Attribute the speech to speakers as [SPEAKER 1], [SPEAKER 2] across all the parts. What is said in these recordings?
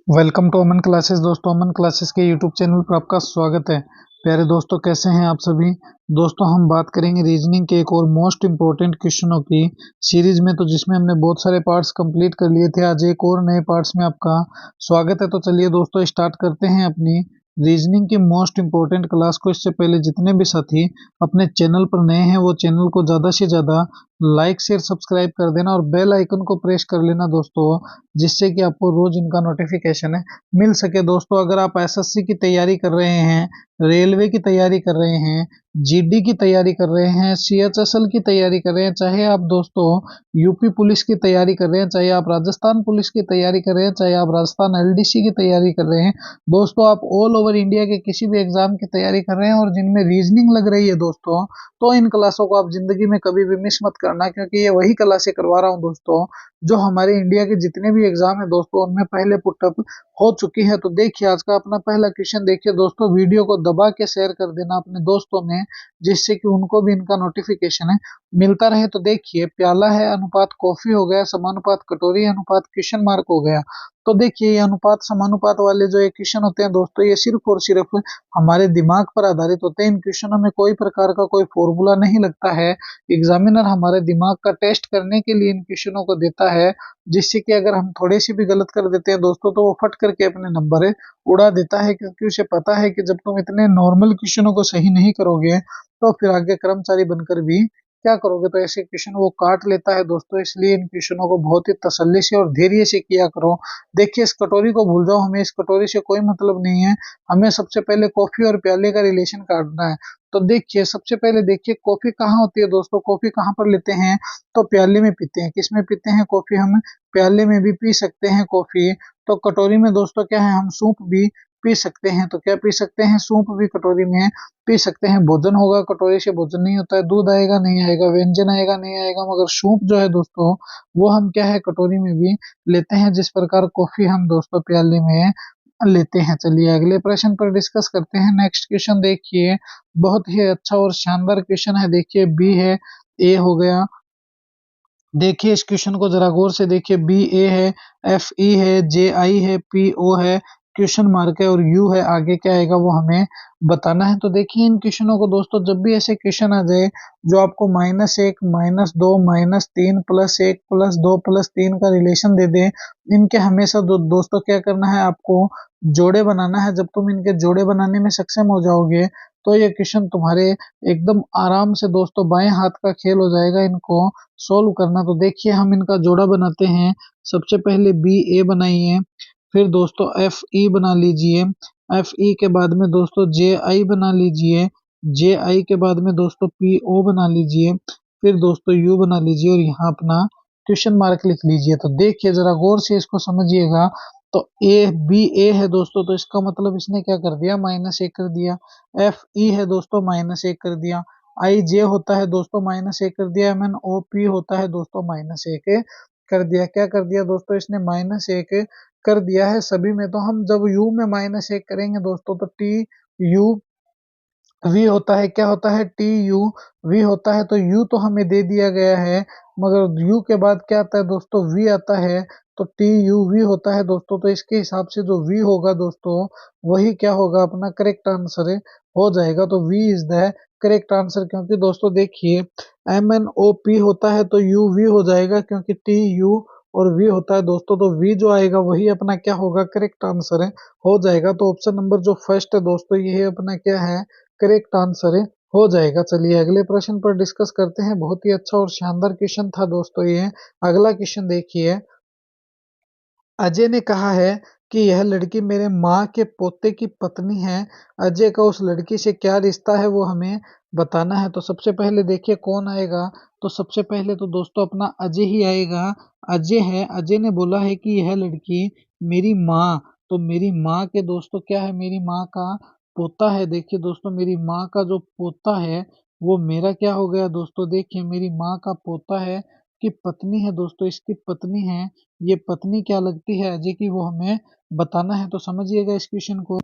[SPEAKER 1] Welcome to Aman classes. दोस्तों, Aman classes के YouTube channel पर आपका स्वागत है। प्यारे दोस्तों, कैसे हैं आप सभी। दोस्तों, हम बात करेंगे रीजनिंग के एक और मोस्ट इम्पोर्टेंट क्वेश्चनों की सीरीज में, तो जिसमें हमने बहुत सारे पार्ट्स कंप्लीट कर लिए थे। आज एक और नए पार्ट्स में आपका स्वागत है। तो चलिए दोस्तों, स्टार्ट करते हैं अपनी रीजनिंग की मोस्ट इम्पोर्टेंट क्लास को। इससे पहले जितने भी साथी अपने चैनल पर नए हैं वो चैनल को ज़्यादा से ज़्यादा लाइक शेयर सब्सक्राइब कर देना और बेल आइकन को प्रेस कर लेना दोस्तों, जिससे कि आपको रोज इनका नोटिफिकेशन मिल सके। दोस्तों, अगर आप एसएससी की तैयारी कर रहे हैं, रेलवे की तैयारी कर रहे हैं, जीडी की तैयारी कर रहे हैं, सीएचएसएल की तैयारी कर रहे हैं, चाहे आप दोस्तों यूपी पुलिस की तैयारी कर रहे हैं, चाहे आप राजस्थान पुलिस की तैयारी कर रहे हैं, चाहे आप राजस्थान एलडीसी की तैयारी कर रहे हैं, दोस्तों आप ऑल ओवर इंडिया के किसी भी एग्जाम की तैयारी कर रहे हैं और जिनमें रीजनिंग लग रही है दोस्तों, तो इन क्लासों को आप जिंदगी में कभी भी मिस मत करना, क्योंकि ये वही क्लासें करवा रहा हूँ दोस्तों जो हमारे इंडिया के जितने भी एग्जाम है दोस्तों उनमें पहले पुटअप हो चुकी है। तो देखिए आज का अपना पहला क्वेश्चन। देखिए दोस्तों, वीडियो को दबा के शेयर कर देना अपने दोस्तों में, जिससे कि उनको भी इनका नोटिफिकेशन मिलता रहे। तो देखिए, प्याला है अनुपात कॉफी हो गया, समानुपात कटोरी अनुपात क्वेश्चन मार्क हो गया। तो देखिए, ये अनुपात समानुपात वाले जो ये क्वेश्चन होते हैं दोस्तों, ये सिर्फ और सिर्फ हमारे दिमाग पर आधारित होते हैं। इन क्वेश्चनों में कोई प्रकार का कोई फॉर्मूला नहीं लगता है। एग्जामिनर हमारे दिमाग का टेस्ट करने के लिए इन क्वेश्चनों को देता है, जिससे कि अगर हम थोड़ी सी भी गलत कर देते हैं दोस्तों तो वो फट करके अपने नंबर उड़ा देता है, क्योंकि उसे पता है कि जब तुम इतने नॉर्मल क्वेश्चनों को सही नहीं करोगे तो फिर आगे कर्मचारी बनकर भी क्या करोगे। तो ऐसे क्वेश्चन वो काट लेता है दोस्तों, इसलिए इन क्वेश्चनों को बहुत ही तसल्ली से और धैर्य से किया करो। देखिए, इस कटोरी को भूल जाओ, हमें इस कटोरी से कोई मतलब नहीं है। हमें सबसे पहले कॉफी और प्याले का रिलेशन काटना है। तो देखिए, सबसे पहले देखिए कॉफी कहाँ होती है दोस्तों, कॉफी कहाँ पर लेते हैं, तो प्याले में पीते हैं। किस में पीते हैं कॉफी, हम प्याले में भी पी सकते हैं कॉफी। तो कटोरी में दोस्तों क्या है, हम सूप भी पी सकते हैं। तो क्या पी सकते हैं, सूप भी कटोरी में पी सकते हैं। भोजन होगा, कटोरी से भोजन नहीं होता है। दूध आएगा नहीं आएगा, व्यंजन आएगा नहीं आएगा, मगर सूप जो है दोस्तों वो हम क्या है कटोरी में भी लेते हैं, जिस प्रकार कॉफी हम दोस्तों प्याले में लेते हैं। चलिए अगले प्रश्न पर डिस्कस करते हैं। नेक्स्ट क्वेश्चन देखिए, बहुत ही अच्छा और शानदार क्वेश्चन है। देखिए, बी है, ए हो गया। देखिए इस क्वेश्चन को जरा गौर से देखिए। बी ए है, एफ ई है, जे आई है, पी ओ है, क्वेश्चन मार्क है और यू है। आगे क्या आएगा वो हमें बताना है। तो देखिए इन क्वेश्चनों को दोस्तों, जब भी ऐसे क्वेश्चन आ जाए जो आपको -1 -2 -3 +1 +2 +3 का रिलेशन दे दे, इनके हमेशा दोस्तों क्या करना है, आपको जोड़े बनाना है। जब तुम इनके जोड़े बनाने में सक्षम हो जाओगे तो ये क्वेश्चन तुम्हारे एकदम आराम से दोस्तों बाएं हाथ का खेल हो जाएगा इनको सोल्व करना। तो देखिए हम इनका जोड़ा बनाते हैं। सबसे पहले बी ए बनाइए, फिर दोस्तों एफ ई बना लीजिए, एफ ई के बाद में दोस्तों जे आई बना लीजिए, जे आई के बाद में दोस्तों पी ओ बना लीजिए, फिर दोस्तों यू बना लीजिए और यहाँ अपना क्वेश्चन मार्क लिख लीजिए। तो देखिए जरा गौर से इसको समझिएगा। तो ए बी ए है दोस्तों, तो इसका मतलब इसने क्या कर दिया, -1 कर दिया। एफ ई है दोस्तों, -1 कर दिया। आई जे होता है दोस्तों, -1 कर दिया। एम एन ओ पी होता है दोस्तों, -1 कर दिया। क्या कर दिया दोस्तों, इसने -1 कर दिया है सभी में। तो हम जब यू में -1 करेंगे दोस्तों तो टी यू वी होता है, क्या होता है, टी यू वी होता है। तो यू तो हमें दे दिया गया है, मगर यू के बाद क्या आता है दोस्तों, वी आता है। तो टी यू वी होता है दोस्तों। तो इसके हिसाब से जो वी होगा दोस्तों वही क्या होगा, अपना करेक्ट आंसर हो जाएगा। तो V is the correct answer, क्योंकि दोस्तों देखिए एम एन ओ पी होता है तो यू वी हो जाएगा, क्योंकि टी यू और वी होता है दोस्तों। तो वी जो आएगा वही अपना क्या होगा, करेक्ट आंसर हो जाएगा। तो ऑप्शन नंबर जो फर्स्ट है दोस्तों ये अपना क्या है, करेक्ट आंसर हो जाएगा। चलिए अगले प्रश्न पर डिस्कस करते हैं। बहुत ही अच्छा और शानदार क्वेश्चन था दोस्तों ये। अगला क्वेश्चन देखिए, अजय ने कहा है कि यह लड़की मेरे माँ के पोते की पत्नी है। अजय का उस लड़की से क्या रिश्ता है वो हमें बताना है। तो सबसे पहले देखिए कौन आएगा, तो सबसे पहले तो दोस्तों अपना अजय ही आएगा। अजय है, अजय ने बोला है कि यह लड़की मेरी माँ, तो मेरी माँ के दोस्तों क्या है, मेरी माँ का पोता है। देखिए दोस्तों, मेरी माँ का जो पोता है वो मेरा क्या हो गया दोस्तों, देखिए मेरी माँ का पोता है कि पत्नी है दोस्तों, इसकी पत्नी है। ये पत्नी क्या लगती है अजय की, वो हमें बताना है। तो समझिएगा इस क्वेश्चन को।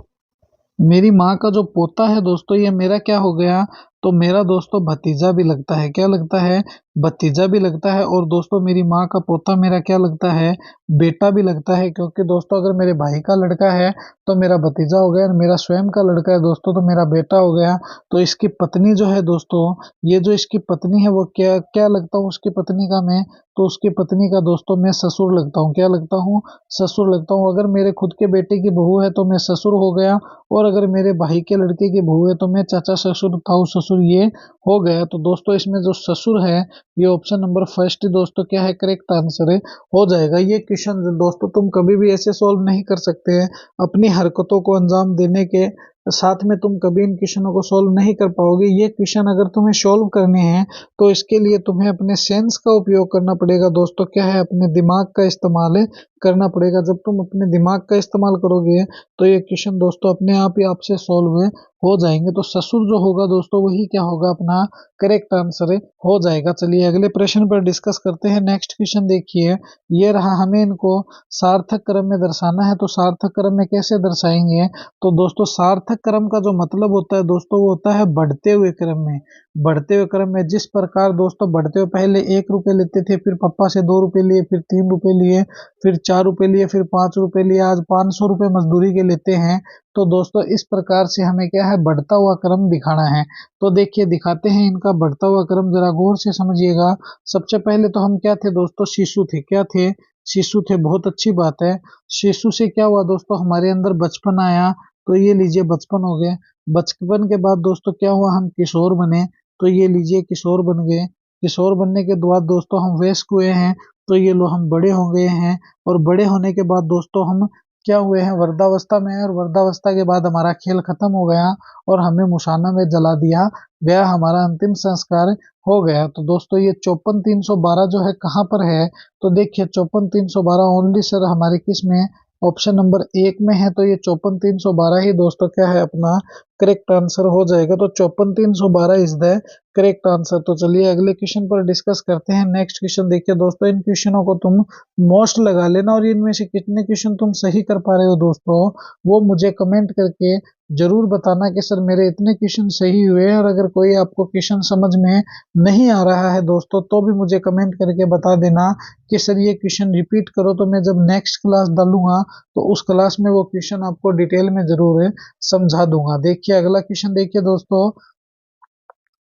[SPEAKER 1] मेरी माँ का जो पोता है दोस्तों ये मेरा क्या हो गया, तो मेरा दोस्तों भतीजा भी लगता है। क्या लगता है? भतीजा भी लगता है। और दोस्तों मेरी माँ का पोता मेरा क्या लगता है? बेटा भी लगता है। क्योंकि दोस्तों अगर मेरे भाई का लड़का है तो मेरा भतीजा हो गया, और मेरा स्वयं का लड़का है दोस्तों तो मेरा बेटा हो गया। तो इसकी पत्नी जो है दोस्तों, ये जो इसकी पत्नी है वो क्या क्या लगता हूँ उसकी पत्नी का मैं? तो उसकी पत्नी का दोस्तों मैं ससुर लगता हूँ। क्या लगता हूँ? ससुर लगता हूँ। अगर मेरे खुद के बेटे की बहू है तो मैं ससुर हो गया, और अगर मेरे भाई के लड़के की बहू है तो मैं चाचा ससुर, ताऊ ससुर, ये हो गया। तो दोस्तों इसमें जो ससुर है, ये ऑप्शन नंबर फर्स्ट दोस्तों क्या है? करेक्ट आंसर है, हो जाएगा। ये क्वेश्चन दोस्तों तुम कभी भी ऐसे सॉल्व नहीं कर सकते हैं। अपनी हरकतों को अंजाम देने के साथ में तुम कभी इन क्वेश्चनों को सॉल्व नहीं कर पाओगे। ये क्वेश्चन अगर तुम्हें सॉल्व करने हैं तो इसके लिए तुम्हें अपने सेंस का उपयोग करना पड़ेगा दोस्तों। क्या है? अपने दिमाग का इस्तेमाल करना पड़ेगा। जब तुम अपने दिमाग का इस्तेमाल करोगे तो ये क्वेश्चन दोस्तों अपने आप ही आपसे सॉल्व हो जाएंगे। तो ससुर जो होगा दोस्तों वही क्या होगा? अपना करेक्ट आंसर हो जाएगा। चलिए अगले प्रश्न पर डिस्कस करते हैं। नेक्स्ट क्वेश्चन देखिए, ये रहा। हमें इनको सार्थक क्रम में दर्शाना है, तो सार्थक क्रम में कैसे दर्शाएंगे? तो दोस्तों सार्थक क्रम का जो मतलब होता है दोस्तों वो होता है बढ़ते हुए क्रम में। बढ़ते हुए क्रम में जिस प्रकार दोस्तों बढ़ते हुए पहले 1 रुपए लेते थे, फिर पापा से 2 रुपए लिए, फिर 3 रुपए लिए, फिर 4 रुपए लिए, फिर 5 रुपए लिए, आज 500 रुपए मजदूरी के लेते हैं। तो दोस्तों इस प्रकार से हमें क्या है? बढ़ता हुआ क्रम दिखाना है। तो देखिए दिखाते हैं इनका बढ़ता हुआ क्रम, जरा गौर से समझिएगा। सबसे पहले तो हम क्या थे दोस्तों? शिशु थे। क्या थे? शिशु थे। बहुत अच्छी बात है। शिशु से क्या हुआ दोस्तों? हमारे अंदर बचपन आया, तो ये लीजिए बचपन हो गए। बचपन के बाद दोस्तों क्या हुआ? हम किशोर बने, तो ये लीजिए किशोर बन गए। किशोर बनने के बाद दोस्तों हम वयस्क हुए हैं, तो ये लो हम बड़े हो गए हैं। और बड़े होने के बाद दोस्तों हम क्या हुए हैं? वृद्धावस्था में। और वृद्धावस्था के बाद हमारा खेल खत्म हो गया और हमें मुशाना में जला दिया गया, हमारा अंतिम संस्कार हो गया। तो दोस्तों ये 54,312 जो है कहाँ पर है? तो देखिए 54,312 ओनली सर हमारे किस में? ऑप्शन नंबर 1 में है। तो ये 54,312 ही दोस्तों क्या है? अपना करेक्ट आंसर हो जाएगा। तो 54,312 इज द करेक्ट आंसर। तो चलिए अगले क्वेश्चन पर डिस्कस करते हैं। नेक्स्ट क्वेश्चन देखिए दोस्तों, इन क्वेश्चनों को तुम मोस्ट लगा लेना, और इनमें से कितने क्वेश्चन तुम सही कर पा रहे हो दोस्तों वो मुझे कमेंट करके जरूर बताना कि सर मेरे इतने क्वेश्चन सही हुए हैं। और अगर कोई आपको क्वेश्चन समझ में नहीं आ रहा है दोस्तों तो भी मुझे कमेंट करके बता देना कि सर ये क्वेश्चन रिपीट करो, तो मैं जब नेक्स्ट क्लास डालूंगा तो उस क्लास में वो क्वेश्चन आपको डिटेल में जरूर समझा दूंगा। देखिए अगला क्वेश्चन देखिए दोस्तों,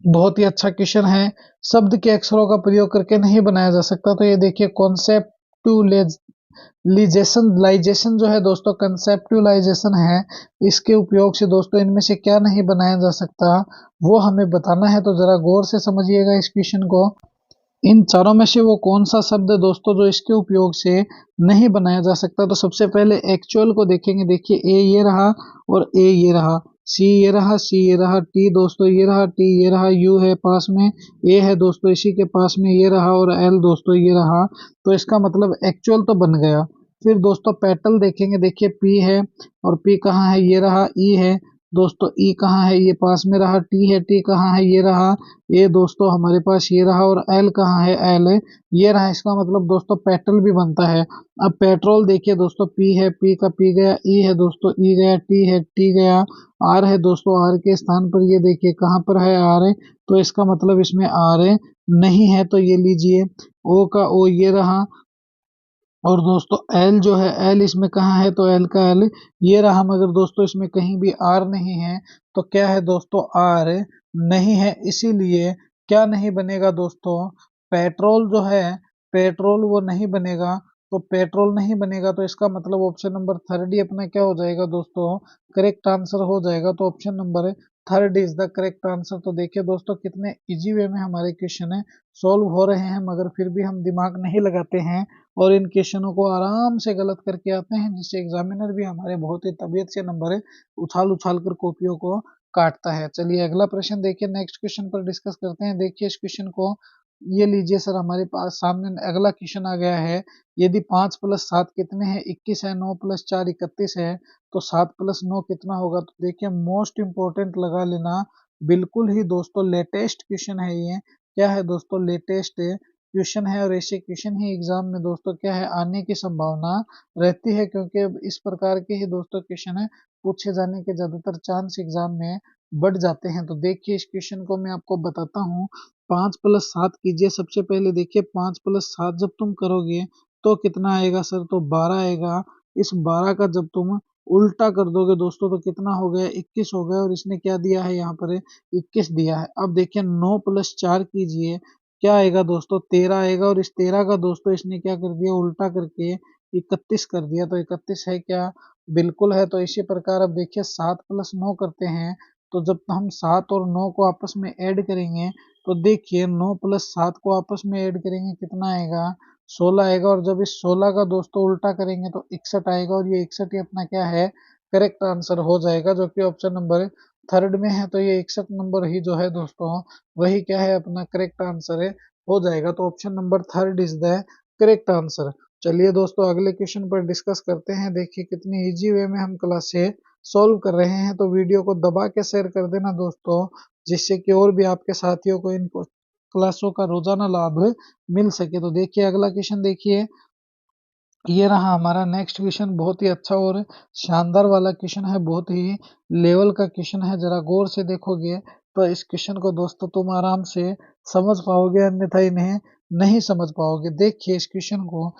[SPEAKER 1] बहुत ही अच्छा क्वेश्चन है। शब्द के अक्षरों का प्रयोग करके नहीं बनाया जा सकता। तो ये देखिए कॉन्सेप्टुलाइजेशन लाइजेशन जो है दोस्तों, कंसेप्टुलाइजेशन है। इसके उपयोग से दोस्तों इनमें से क्या नहीं बनाया जा सकता वो हमें बताना है। तो जरा गौर से समझिएगा इस क्वेश्चन को। इन चारों में से वो कौन सा शब्द है दोस्तों जो इसके उपयोग से नहीं बनाया जा सकता? तो सबसे पहले एक्चुअल को देखेंगे। देखिए ए ये रहा, और ए ये रहा, सी ये रहा, सी ये रहा, टी दोस्तों ये रहा, टी ये रहा, यू है पास में, ए है दोस्तों इसी के पास में ये रहा, और एल दोस्तों ये रहा। तो इसका मतलब एक्चुअल तो बन गया। फिर दोस्तों पेटल देखेंगे। देखिए पी है, और पी कहाँ है? ये रहा। ई है दोस्तों, ई कहाँ है? ये पास में रहा। टी है, टी कहाँ है? ये रहा। ये दोस्तों हमारे पास ये रहा। और एल कहाँ है? एल है, ये रहा। इसका मतलब दोस्तों पेट्रोल भी बनता है। अब पेट्रोल देखिए दोस्तों, पी है, पी का पी गया, ई है दोस्तों ई गया, टी है टी गया, आर है दोस्तों आर के स्थान पर ये देखिए कहाँ पर है? आर है। तो इसका मतलब इसमें आर है नहीं है, तो ये लीजिए ओ का ओ ये रहा। और दोस्तों एल जो है, एल इसमें कहाँ है? तो एल का एल ये रहा। मगर दोस्तों इसमें कहीं भी आर नहीं है, तो क्या है दोस्तों? आर नहीं है। इसीलिए क्या नहीं बनेगा दोस्तों? पेट्रोल जो है, पेट्रोल वो नहीं बनेगा। तो पेट्रोल नहीं बनेगा, तो इसका मतलब ऑप्शन नंबर थर्ड ही अपना क्या हो जाएगा दोस्तों? करेक्ट आंसर हो जाएगा। तो option number third is the correct answer. तो देखिए दोस्तों कितने इजी वे में हमारे क्वेश्चन है सॉल्व हो रहे हैं, मगर फिर भी हम दिमाग नहीं लगाते हैं और इन क्वेश्चनों को आराम से गलत करके आते हैं, जिससे एग्जामिनर भी हमारे बहुत ही तबीयत से नंबर उछाल उछाल कर कॉपियों को काटता है। चलिए अगला प्रश्न देखिए, नेक्स्ट क्वेश्चन पर डिस्कस करते हैं। देखिए इस क्वेश्चन को, ये लीजिए सर हमारे पास सामने अगला क्वेश्चन आ गया है। यदि 5 + 7 कितने हैं? 21 है। 9 + 4 31 है। तो 7 + 9 कितना होगा? तो देखिए मोस्ट इंपोर्टेंट लगा लेना, बिल्कुल ही दोस्तों लेटेस्ट क्वेश्चन है ये। क्या है दोस्तों? लेटेस्ट क्वेश्चन है, और ऐसे क्वेश्चन ही एग्जाम में दोस्तों क्या है आने की संभावना रहती है, क्योंकि अब इस प्रकार के ही दोस्तों क्वेश्चन है पूछे जाने के ज्यादातर चांस एग्जाम में बढ़ जाते हैं। तो देखिए इस क्वेश्चन को मैं आपको बताता हूँ। 5 + 7 कीजिए। सबसे पहले देखिए 5 + 7 जब तुम करोगे तो कितना आएगा सर? तो 12 आएगा। इस 12 का जब तुम उल्टा कर दोगे दोस्तों तो कितना हो गया? 21 हो गया, और इसने क्या दिया है यहाँ पर? 21 दिया है। अब देखिए 9 + 4 कीजिए, क्या आएगा दोस्तों? 13 आएगा, और इस 13 का दोस्तों इसने क्या कर दिया? उल्टा करके 31 कर दिया। तो 31 है क्या? बिल्कुल है। तो इसी प्रकार अब देखिए 7 + 9 करते हैं। तो जब हम 7 और 9 को आपस में ऐड करेंगे तो देखिए 9 + 7 को आपस में ऐड करेंगे कितना आएगा? 16 आएगा। और जब इस 16 का दोस्तों उल्टा करेंगे तो 61 आएगा, और ये 61 ही अपना क्या है? करेक्ट आंसर हो जाएगा, जो कि ऑप्शन नंबर थर्ड में है। तो ये 61 नंबर ही जो है दोस्तों वही क्या है? अपना करेक्ट आंसर है, हो जाएगा। तो option number third is the correct answer. चलिए दोस्तों अगले क्वेश्चन पर डिस्कस करते हैं। देखिए कितनी इजी वे में हम क्लास से सॉल्व कर रहे हैं। तो वीडियो को दबा के शेयर कर देना दोस्तों, जिससे कि और भी आपके साथियों को इन क्लासों का रोजाना लाभ मिल सके। तो देखिए अगला क्वेश्चन देखिए, ये रहा हमारा नेक्स्ट क्वेश्चन। बहुत ही अच्छा और शानदार वाला क्वेश्चन है, बहुत ही लेवल का क्वेश्चन है। जरा गौर से देखोगे तो इस क्वेश्चन को दोस्तों तुम आराम से समझ पाओगे, अन्यथा इन्हें नहीं समझ पाओगे। देखिए इस क्वेश्चन को,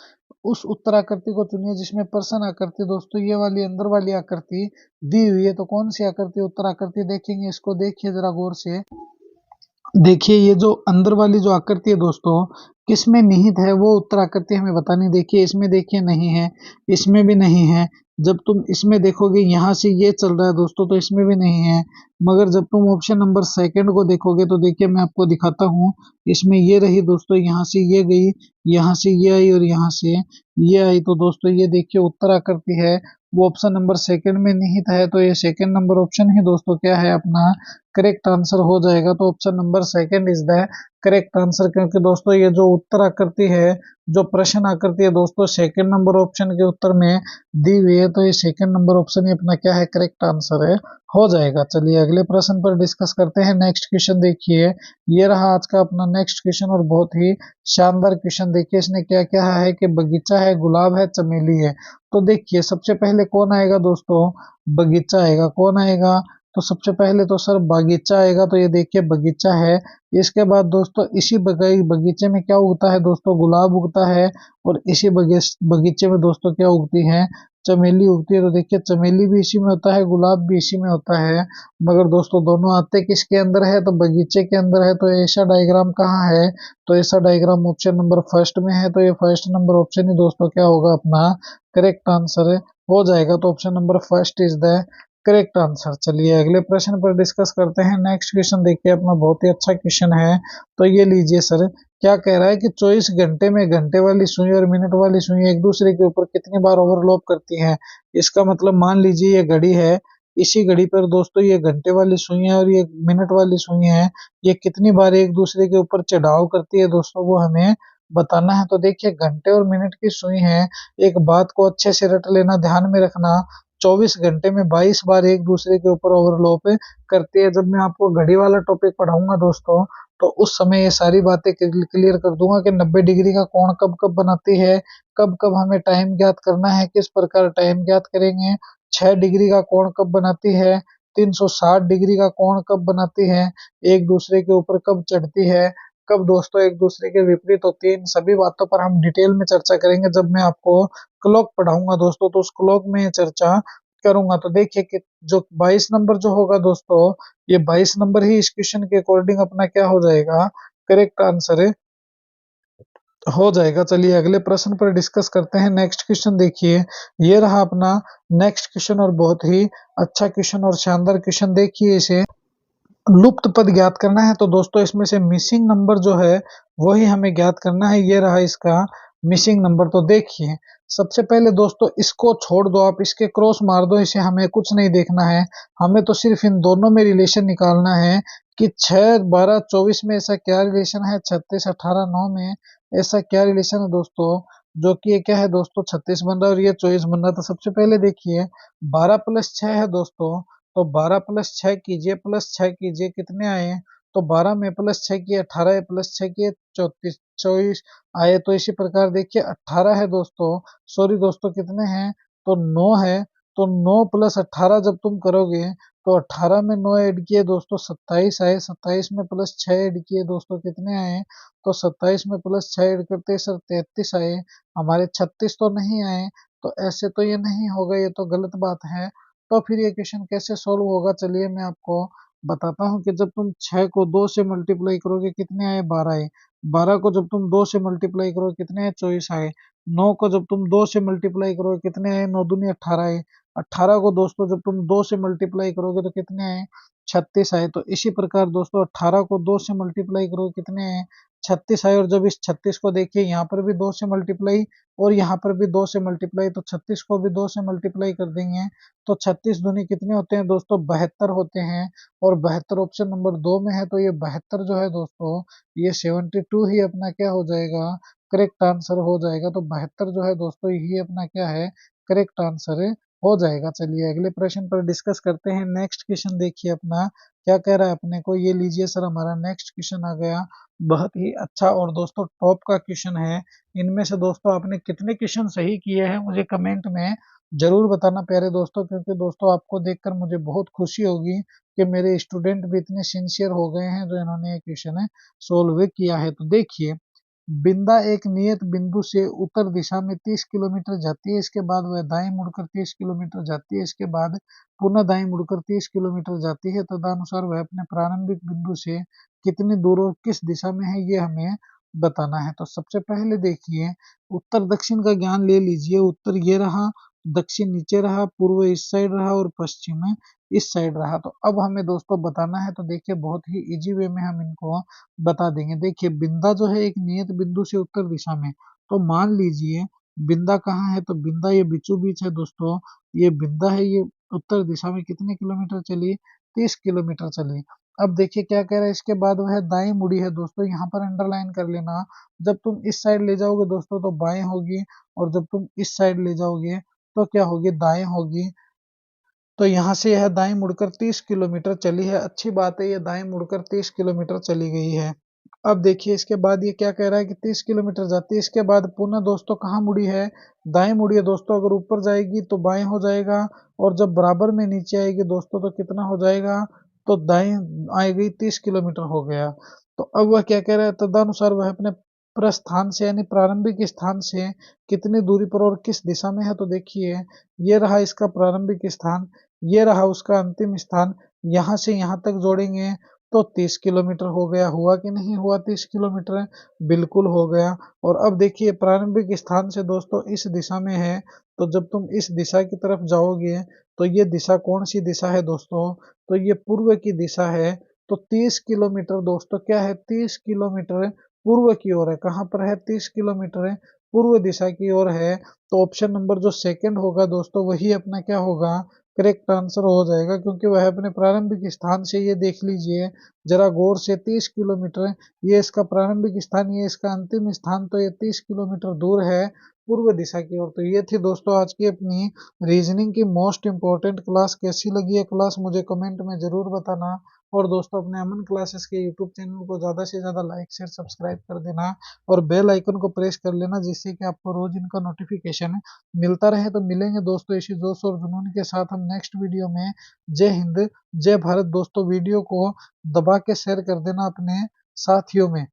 [SPEAKER 1] उस उत्तराकृति को चुनिए जिसमें प्रश्न आकृति दोस्तों ये वाली अंदर वाली आकृति दी हुई है। तो कौन सी आकृति उत्तराकृति देखेंगे, इसको देखिए जरा गौर से। देखिए ये जो अंदर वाली जो आकृति है दोस्तों किसमें निहित है, वो उत्तर आकृति हमें बतानी। देखिए इसमें देखिए नहीं है, इसमें भी नहीं है। जब तुम इसमें देखोगे यहाँ से ये चल रहा है दोस्तों तो इसमें भी नहीं है। मगर जब तुम ऑप्शन नंबर सेकंड को देखोगे तो देखिए मैं आपको दिखाता हूँ। इसमें ये रही दोस्तों, यहाँ से ये गई, यहाँ से ये आई, और यहाँ से ये आई। तो दोस्तों ये देखिए उत्तर आकृति है, वो ऑप्शन नंबर सेकंड में निहित है। तो ये सेकंड नंबर ऑप्शन ही दोस्तों क्या है? अपना करेक्ट आंसर हो जाएगा। तो option number second is the correct answer, क्योंकि दोस्तों ये जो उत्तर आकृति है, जो प्रश्न आकृति है दोस्तों सेकंड नंबर ऑप्शन के उत्तर में दी हुई है। तो ये सेकंड नंबर ऑप्शन ही अपना क्या है? करेक्ट आंसर है, हो जाएगा। चलिए अगले प्रश्न पर डिस्कस करते हैं। नेक्स्ट क्वेश्चन देखिए, ये रहा आज का अपना नेक्स्ट क्वेश्चन, और बहुत ही शानदार क्वेश्चन। देखिए इसने क्या क्या है कि बगीचा है, गुलाब है, चमेली है। तो देखिए सबसे पहले कौन आएगा दोस्तों? बगीचा आएगा। कौन आएगा? तो सबसे पहले तो सर बगीचा आएगा। तो ये देखिए बगीचा है। इसके बाद दोस्तों इसी बगीचे में क्या उगता है दोस्तों? गुलाब उगता है। और इसी बगीचे में दोस्तों क्या उगती है? चमेली उगती है। तो देखिए चमेली भी इसी में होता है, गुलाब भी इसी में होता है। मगर दोस्तों दोनों आते किसके अंदर है? तो बगीचे के अंदर है। तो ऐसा डायग्राम कहाँ है? तो ऐसा डायग्राम ऑप्शन नंबर फर्स्ट में है। तो ये फर्स्ट नंबर ऑप्शन ही दोस्तों क्या होगा? अपना करेक्ट आंसर हो जाएगा। तो option number first is the correct answer. चलिए अगले प्रश्न पर डिस्कस करते हैं। नेक्स्ट क्वेश्चन देखिए अपना बहुत ही अच्छा क्वेश्चन है। तो ये लीजिए सर, क्या कह रहा है कि 24 घंटे में घंटे वाली सुई और मिनट वाली सुई एक दूसरे के ऊपर कितनी बार ओवरलैप करती हैं? इसका मतलब मान लीजिए ये घड़ी है, इसी घड़ी पर दोस्तों ये घंटे वाली सुई है और ये मिनट वाली सुई है, ये कितनी बार एक दूसरे के ऊपर चढ़ाव करती है दोस्तों, वो हमें बताना है। तो देखिए घंटे और मिनट की सुई है, एक बात को अच्छे से रट लेना, ध्यान में रखना। 24 घंटे में 22 बार एक दूसरे के ऊपर ओवरलैप करती है। जब मैं आपको घड़ी वाला टॉपिक पढ़ाऊंगा दोस्तों तो उस समय ये सारी बातें क्लियर कर दूंगा कि 90 डिग्री का कोण कब कब बनाती है, कब कब हमें टाइम ज्ञात करना है, किस प्रकार टाइम ज्ञात करेंगे, 6 डिग्री का कोण कब बनाती है, 360 डिग्री का कोण कब बनाती है, एक दूसरे के ऊपर कब चढ़ती है, कब दोस्तों एक दूसरे के विपरीत होती है। इन सभी बातों पर हम डिटेल में चर्चा करेंगे जब मैं आपको क्लॉक पढ़ाऊंगा दोस्तों, तो उस क्लॉक में चर्चा करूंगा। तो देखिए कि जो 22 नंबर जो होगा दोस्तों, ये 22 नंबर ही इस क्वेश्चन के अकॉर्डिंग अपना क्या हो जाएगा? करेक्ट आंसर हो जाएगा। चलिए अगले प्रश्न पर डिस्कस करते हैं। नेक्स्ट क्वेश्चन देखिए, ये रहा अपना नेक्स्ट क्वेश्चन, और बहुत ही अच्छा क्वेश्चन और शानदार क्वेश्चन। देखिए इसे, लुप्त पद ज्ञात करना है। तो दोस्तों इसमें से मिसिंग नंबर जो है वही हमें ज्ञात करना है। ये रहा इसका मिसिंग नंबर। तो देखिए सबसे पहले दोस्तों इसको छोड़ दो, आप इसके क्रॉस मार दो, इसे हमें कुछ नहीं देखना है। हमें तो सिर्फ इन दोनों में रिलेशन निकालना है कि 6, 12, 24 में ऐसा क्या रिलेशन है, 36, 18, 9 में ऐसा क्या रिलेशन है दोस्तों, जो कि ये क्या है दोस्तों 36 बन रहा है और ये 24 बन रहा है। तो सबसे पहले देखिए 12 + 6 है दोस्तों। तो 12 + 6 कीजिए, प्लस 6 कीजिए, कितने आए? तो 12 में +6 किए 18 है, +6 किए 34, 24 आए। तो इसी प्रकार देखिए 18 है दोस्तों, सॉरी दोस्तों कितने हैं? तो 9 है। तो 9 + 18 जब तुम करोगे तो 18 में 9 ऐड किए दोस्तों 27 आए, 27 में प्लस 6 ऐड किए दोस्तों कितने आए, तो 27 में प्लस 6 ऐड करते सर 33 आए, हमारे 36 तो नहीं आए। तो ऐसे तो ये नहीं होगा, ये तो गलत बात है। तो फिर ये क्वेश्चन कैसे सोल्व होगा, चलिए मैं आपको बताता हूँ कि जब तुम 6 को 2 से मल्टीप्लाई करोगे कितने आए, 12 आए। 12 को जब तुम 2 से मल्टीप्लाई करोगे कितने आए, 24 आए। 9 को जब तुम 2 से मल्टीप्लाई करोगे कितने आए, 9 दूनी 18 आए। 18 को दोस्तों जब तुम 2 से मल्टीप्लाई करोगे तो कितने आए, 36 आए। तो इसी प्रकार दोस्तों 18 को 2 से मल्टीप्लाई करोगे कितने आए, 36 आए। और जब इस 36 को देखिए यहाँ पर भी 2 से मल्टीप्लाई और यहाँ पर भी 2 से मल्टीप्लाई, तो 36 को भी 2 से मल्टीप्लाई कर देंगे तो 36 दूनी कितने होते हैं दोस्तों, 72 होते हैं। और 72 ऑप्शन नंबर 2 में है, तो ये 72 जो है दोस्तों, ये 72 ही अपना क्या हो जाएगा, करेक्ट आंसर हो जाएगा। तो 72 जो है दोस्तों यही अपना क्या है, करेक्ट आंसर हो जाएगा। चलिए अगले प्रश्न पर डिस्कस करते हैं। नेक्स्ट क्वेश्चन देखिए अपना क्या कह रहा है अपने को, ये लीजिए सर हमारा नेक्स्ट क्वेश्चन आ गया। बहुत ही अच्छा और दोस्तों टॉप का क्वेश्चन है। इनमें से दोस्तों आपने कितने क्वेश्चन सही किए हैं मुझे कमेंट में जरूर बताना प्यारे दोस्तों, क्योंकि दोस्तों आपको देखकर मुझे बहुत खुशी होगी कि मेरे स्टूडेंट भी इतने सिंसियर हो गए हैं जो इन्होंने ये क्वेश्चन सोल्व किया है। तो देखिए, बिंदा एक नियत बिंदु से उत्तर दिशा में 30 किलोमीटर जाती है, इसके बाद वह दाएं मुड़कर 30 किलोमीटर जाती है, इसके बाद पुनः दाएं मुड़कर 30 किलोमीटर जाती है। तदनुसार वह अपने प्रारंभिक बिंदु से कितनी दूर और किस दिशा में है ये हमें बताना है। तो सबसे पहले देखिए, उत्तर दक्षिण का ज्ञान ले लीजिए। उत्तर ये रहा, दक्षिण नीचे रहा, पूर्व इस साइड रहा और पश्चिम इस साइड रहा। तो अब हमें दोस्तों बताना है, तो देखिए बहुत ही इजी वे में हम इनको बता देंगे। देखिए बिंदा जो है एक नियत बिंदु से उत्तर दिशा में, तो मान लीजिए बिंदा कहाँ है, तो बिंदा ये बीचों बीच है दोस्तों। ये बिंदा है, ये उत्तर दिशा में कितने किलोमीटर चली, 30 किलोमीटर चली। अब देखिए क्या कह रहा है, इसके बाद वह दाएं मुड़ी है दोस्तों, यहाँ पर अंडरलाइन कर लेना। जब तुम इस साइड ले जाओगे दोस्तों तो बाएं होगी, और जब तुम इस साइड ले जाओगे तो क्या होगी, दाएं होगी। तो यहाँ से यह दाएं मुड़कर 30 किलोमीटर चली है। अच्छी बात है, ये दाएं मुड़कर 30 किलोमीटर चली गई है। अब देखिए इसके बाद ये क्या कह रहा है कि 30 किलोमीटर जाती है, इसके बाद पुनः दोस्तों कहाँ मुड़ी है, दाएं मुड़ी है दोस्तों। अगर ऊपर जाएगी तो बाएं हो जाएगा, और जब बराबर में नीचे आएगी दोस्तों तो कितना हो जाएगा, तो दाएं आएगी, 30 किलोमीटर हो गया। तो अब वह क्या कह रहा है, तदनुसार वह अपने प्रस्थान से यानी प्रारंभिक स्थान से कितनी दूरी पर और किस दिशा में है। तो देखिए ये रहा इसका प्रारंभिक स्थान, ये रहा उसका अंतिम स्थान, यहाँ से यहाँ तक जोड़ेंगे तो 30 किलोमीटर हो गया। हुआ कि नहीं हुआ 30 किलोमीटर, बिल्कुल हो गया। और अब देखिए प्रारंभिक स्थान से दोस्तों इस दिशा में है, तो जब तुम इस दिशा की तरफ जाओगे तो ये दिशा कौन सी दिशा है दोस्तों, तो ये पूर्व की दिशा है। तो 30 किलोमीटर दोस्तों क्या है, 30 किलोमीटर पूर्व की ओर है। कहाँ पर है, 30 किलोमीटर है पूर्व दिशा की ओर है। तो ऑप्शन नंबर जो सेकंड होगा दोस्तों वही अपना क्या होगा, करेक्ट आंसर हो जाएगा, क्योंकि वह अपने प्रारंभिक स्थान से, ये देख लीजिए जरा गौर से, 30 किलोमीटर ये इसका प्रारंभिक स्थान, ये इसका अंतिम स्थान, तो ये 30 किलोमीटर दूर है पूर्व दिशा की ओर। तो ये थी दोस्तों आज की अपनी रीजनिंग की मोस्ट इंपॉर्टेंट क्लास। कैसी लगी है क्लास मुझे कमेंट में जरूर बताना। और दोस्तों अपने अमन क्लासेस के यूट्यूब चैनल को ज़्यादा से ज़्यादा लाइक शेयर सब्सक्राइब कर देना, और बेल आइकन को प्रेस कर लेना, जिससे कि आपको रोज इनका नोटिफिकेशन मिलता रहे। तो मिलेंगे दोस्तों इसी जोश और जुनून के साथ हम नेक्स्ट वीडियो में। जय हिंद, जय भारत दोस्तों। वीडियो को दबा के शेयर कर देना अपने साथियों में।